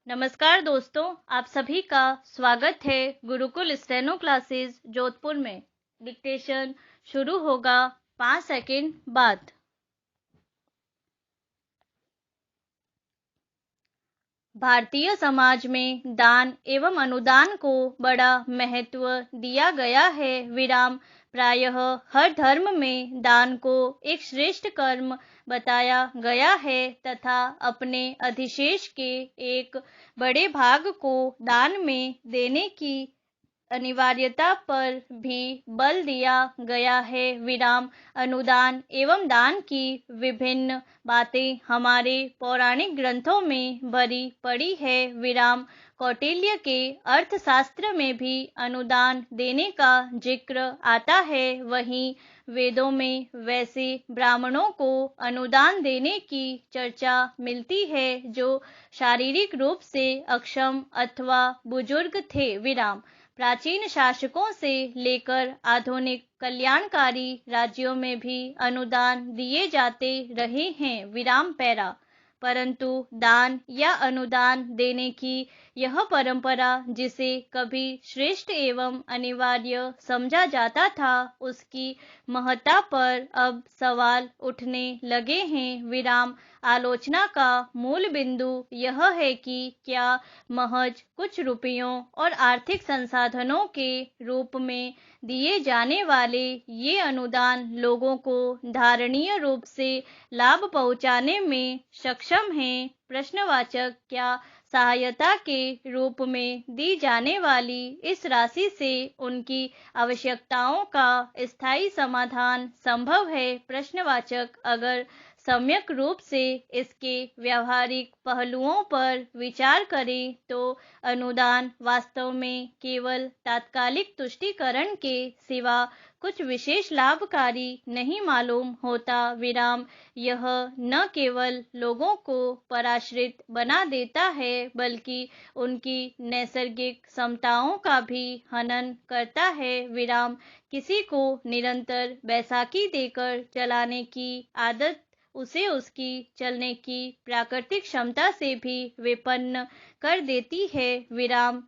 नमस्कार दोस्तों, आप सभी का स्वागत है गुरुकुल स्टेनो क्लासेस जोधपुर में। डिक्टेशन शुरू होगा 5 सेकंड बाद। भारतीय समाज में दान एवं अनुदान को बड़ा महत्व दिया गया है। प्रायः हर धर्म में दान को एक श्रेष्ठ कर्म बताया गया है तथा अपने अधिशेष के एक बड़े भाग को दान में देने की अनिवार्यता पर भी बल दिया गया है। अनुदान एवं दान की विभिन्न बातें हमारे पौराणिक ग्रंथों में भरी पड़ी है। कौटिल्य के अर्थशास्त्र में भी अनुदान देने का जिक्र आता है। वहीं वेदों में वैसे ब्राह्मणों को अनुदान देने की चर्चा मिलती है जो शारीरिक रूप से अक्षम अथवा बुजुर्ग थे। प्राचीन शासकों से लेकर आधुनिक कल्याणकारी राज्यों में भी अनुदान दिए जाते रहे हैं। परंतु दान या अनुदान देने की यह परंपरा जिसे कभी श्रेष्ठ एवं अनिवार्य समझा जाता था, उसकी महत्ता पर अब सवाल उठने लगे हैं। आलोचना का मूल बिंदु यह है कि क्या महज कुछ रुपयों और आर्थिक संसाधनों के रूप में दिए जाने वाले ये अनुदान लोगों को धारणीय रूप से लाभ पहुंचाने में सक्षम हैं? प्रश्नवाचक। क्या सहायता के रूप में दी जाने वाली इस राशि से उनकी आवश्यकताओं का स्थायी समाधान संभव है? प्रश्नवाचक। अगर सम्यक रूप से इसके व्यावहारिक पहलुओं पर विचार करें तो अनुदान वास्तव में केवल तात्कालिक तुष्टीकरण के सिवा कुछ विशेष लाभकारी नहीं मालूम होता। यह न केवल लोगों को पराश्रित बना देता है बल्कि उनकी नैसर्गिक क्षमताओं का भी हनन करता है। किसी को निरंतर बैसाखी देकर चलाने की आदत उसे उसकी चलने की प्राकृतिक क्षमता से भी विपन्न कर देती है।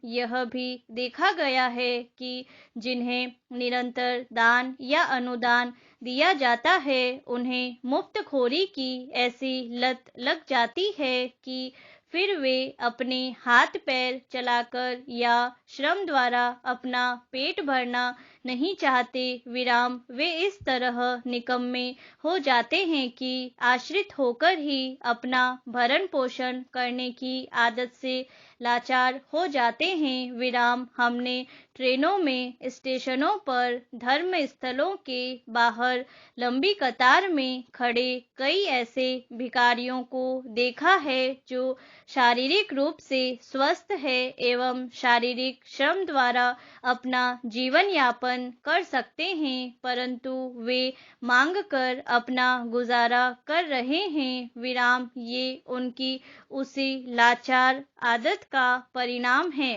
यह भी देखा गया है कि जिन्हें निरंतर दान या अनुदान दिया जाता है उन्हें मुफ्तखोरी की ऐसी लत लग जाती है कि फिर वे अपने हाथ पैर चलाकर या श्रम द्वारा अपना पेट भरना नहीं चाहते। वे इस तरह निकम्मे हो जाते हैं कि आश्रित होकर ही अपना भरण पोषण करने की आदत से लाचार हो जाते हैं। हमने ट्रेनों में स्टेशनों पर धर्म स्थलों के बाहर लंबी कतार में खड़े कई ऐसे भिखारियों को देखा है जो शारीरिक रूप से स्वस्थ है एवं शारीरिक श्रम द्वारा अपना जीवन यापन कर सकते हैं, परंतु वे मांग कर अपना गुजारा कर रहे हैं। ये उनकी उसी लाचार आदत का परिणाम है।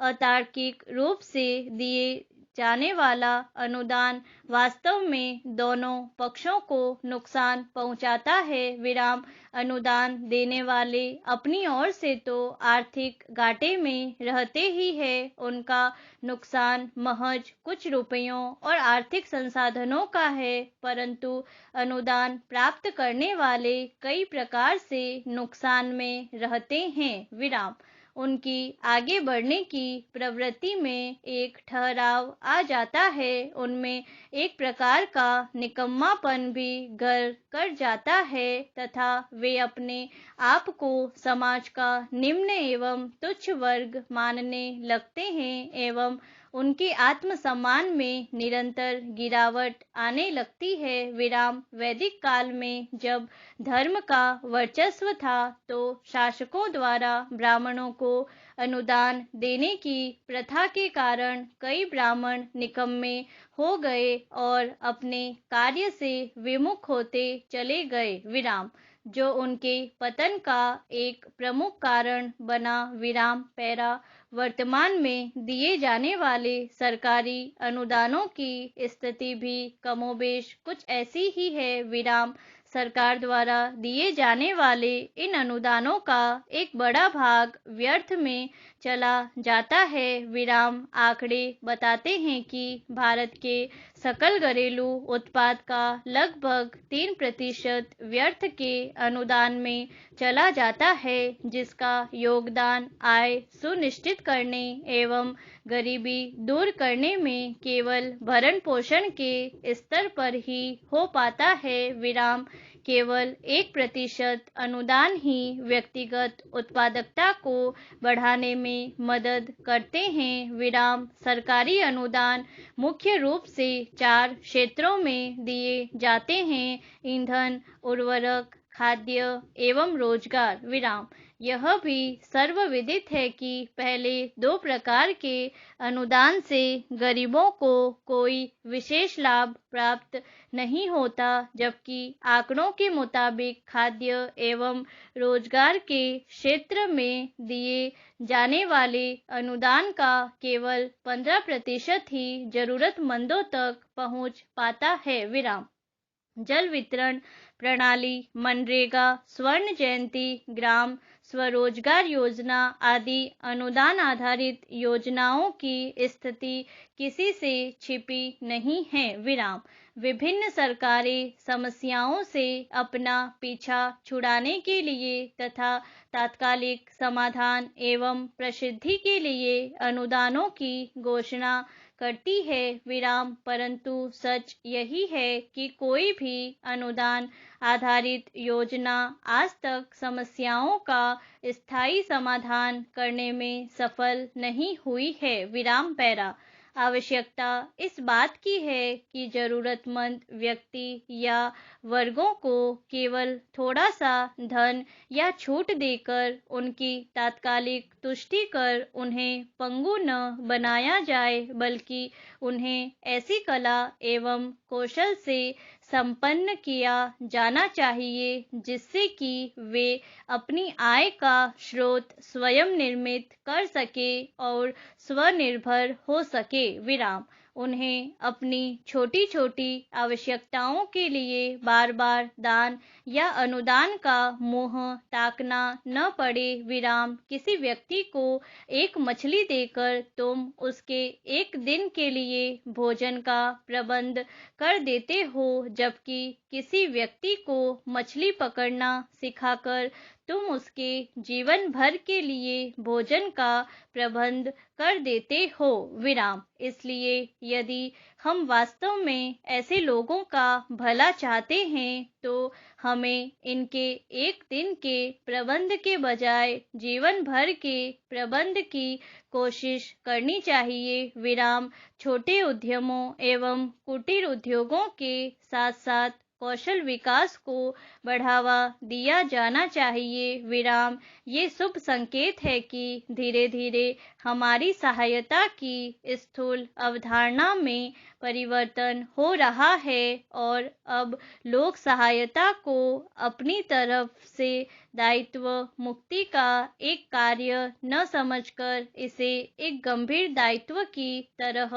अतार्किक रूप से दिए जाने वाला अनुदान वास्तव में दोनों पक्षों को नुकसान पहुंचाता है। अनुदान देने वाले अपनी ओर से तो आर्थिक घाटे में रहते ही है, उनका नुकसान महज कुछ रुपयों और आर्थिक संसाधनों का है, परंतु अनुदान प्राप्त करने वाले कई प्रकार से नुकसान में रहते हैं। उनकी आगे बढ़ने की प्रवृत्ति में एक ठहराव आ जाता है, उनमें एक प्रकार का निकम्मापन भी घर कर जाता है तथा वे अपने आप को समाज का निम्न एवं तुच्छ वर्ग मानने लगते हैं एवं उनके आत्मसम्मान में निरंतर गिरावट आने लगती है। वैदिक काल में जब धर्म का वर्चस्व था तो शासकों द्वारा ब्राह्मणों को अनुदान देने की प्रथा के कारण कई ब्राह्मण निकम्मे हो गए और अपने कार्य से विमुख होते चले गए, जो उनके पतन का एक प्रमुख कारण बना। वर्तमान में दिए जाने वाले सरकारी अनुदानों की स्थिति भी कमोबेश कुछ ऐसी ही है। सरकार द्वारा दिए जाने वाले इन अनुदानों का एक बड़ा भाग व्यर्थ में चला जाता है। विराम आंकड़े बताते हैं कि भारत के सकल घरेलू उत्पाद का लगभग 3% व्यर्थ के अनुदान में चला जाता है, जिसका योगदान आय सुनिश्चित करने एवं गरीबी दूर करने में केवल भरण पोषण के स्तर पर ही हो पाता है। विराम केवल 1% अनुदान ही व्यक्तिगत उत्पादकता को बढ़ाने में मदद करते हैं। विराम सरकारी अनुदान मुख्य रूप से 4 क्षेत्रों में दिए जाते हैं: ईंधन, उर्वरक, खाद्य एवं रोजगार। विराम यह भी सर्वविदित है कि पहले 2 प्रकार के अनुदान से गरीबों को कोई विशेष लाभ प्राप्त नहीं होता, जबकि आंकड़ों के मुताबिक खाद्य एवं रोजगार के क्षेत्र में दिए जाने वाले अनुदान का केवल 15% ही जरूरतमंदों तक पहुंच पाता है। विराम जल वितरण प्रणाली, मनरेगा, स्वर्ण जयंती, ग्राम स्वरोजगार योजना आदि अनुदान आधारित योजनाओं की स्थिति किसी से छिपी नहीं है। विराम विभिन्न सरकारें समस्याओं से अपना पीछा छुड़ाने के लिए तथा तात्कालिक समाधान एवं प्रसिद्धि के लिए अनुदानों की घोषणा करती है। विराम परंतु सच यही है कि कोई भी अनुदान आधारित योजना आज तक समस्याओं का स्थायी समाधान करने में सफल नहीं हुई है। विराम पैरा आवश्यकता इस बात की है कि जरूरतमंद व्यक्ति या वर्गों को केवल थोड़ा सा धन या छूट देकर उनकी तात्कालिक तुष्टि कर उन्हें पंगु न बनाया जाए, बल्कि उन्हें ऐसी कला एवं कौशल से संपन्न किया जाना चाहिए जिससे कि वे अपनी आय का स्रोत स्वयं निर्मित कर सके और स्वनिर्भर हो सके। विराम उन्हें अपनी छोटी छोटी आवश्यकताओं के लिए बार बार दान या अनुदान का मुंह ताकना न पड़े। विराम किसी व्यक्ति को एक मछली देकर तुम उसके एक दिन के लिए भोजन का प्रबंध कर देते हो, जबकि किसी व्यक्ति को मछली पकड़ना सिखाकर तुम उसके जीवन भर के लिए भोजन का प्रबंध कर देते हो। विराम इसलिए यदि हम वास्तव में ऐसे लोगों का भला चाहते हैं तो हमें इनके एक दिन के प्रबंध के बजाय जीवन भर के प्रबंध की कोशिश करनी चाहिए। विराम छोटे उद्यमों एवं कुटीर उद्योगों के साथ साथ कौशल विकास को बढ़ावा दिया जाना चाहिए। विराम ये शुभ संकेत है कि धीरे धीरे हमारी सहायता की स्थूल अवधारणा में परिवर्तन हो रहा है और अब लोग सहायता को अपनी तरफ से दायित्व मुक्ति का एक कार्य न समझकर इसे एक गंभीर दायित्व की तरह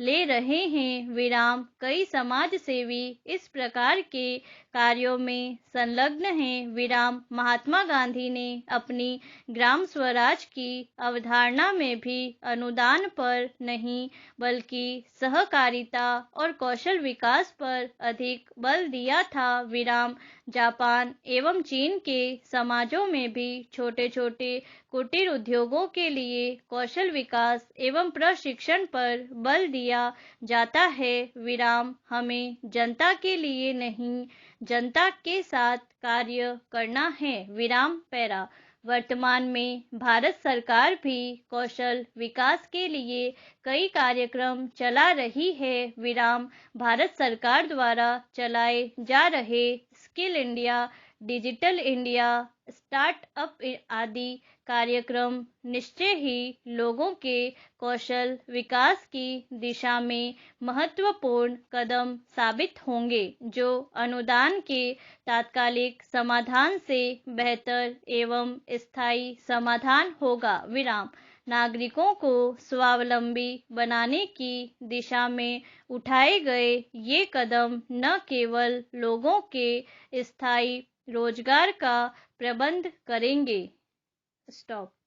ले रहे हैं। विराम कई समाज सेवी इस प्रकार के कार्यों में संलग्न हैं। विराम महात्मा गांधी ने अपनी ग्राम स्वराज की अवधारणा में भी अनुदान पर नहीं बल्कि सहकारिता और कौशल विकास पर अधिक बल दिया था। विराम जापान एवं चीन के समाजों में भी छोटे छोटे कुटीर उद्योगों के लिए कौशल विकास एवं प्रशिक्षण पर बल दिया जाता है। विराम हमें जनता के लिए नहीं, जनता के साथ कार्य करना है। विराम पैरा वर्तमान में भारत सरकार भी कौशल विकास के लिए कई कार्यक्रम चला रही है। विराम भारत सरकार द्वारा चलाए जा रहे skill India, digital India, startup आदि कार्यक्रम निश्चय ही लोगों के कौशल विकास की दिशा में महत्वपूर्ण कदम साबित होंगे, जो अनुदान के तात्कालिक समाधान से बेहतर एवं स्थायी समाधान होगा। विराम नागरिकों को स्वावलंबी बनाने की दिशा में उठाए गए ये कदम न केवल लोगों के स्थायी रोजगार का प्रबंध करेंगे। स्टॉप।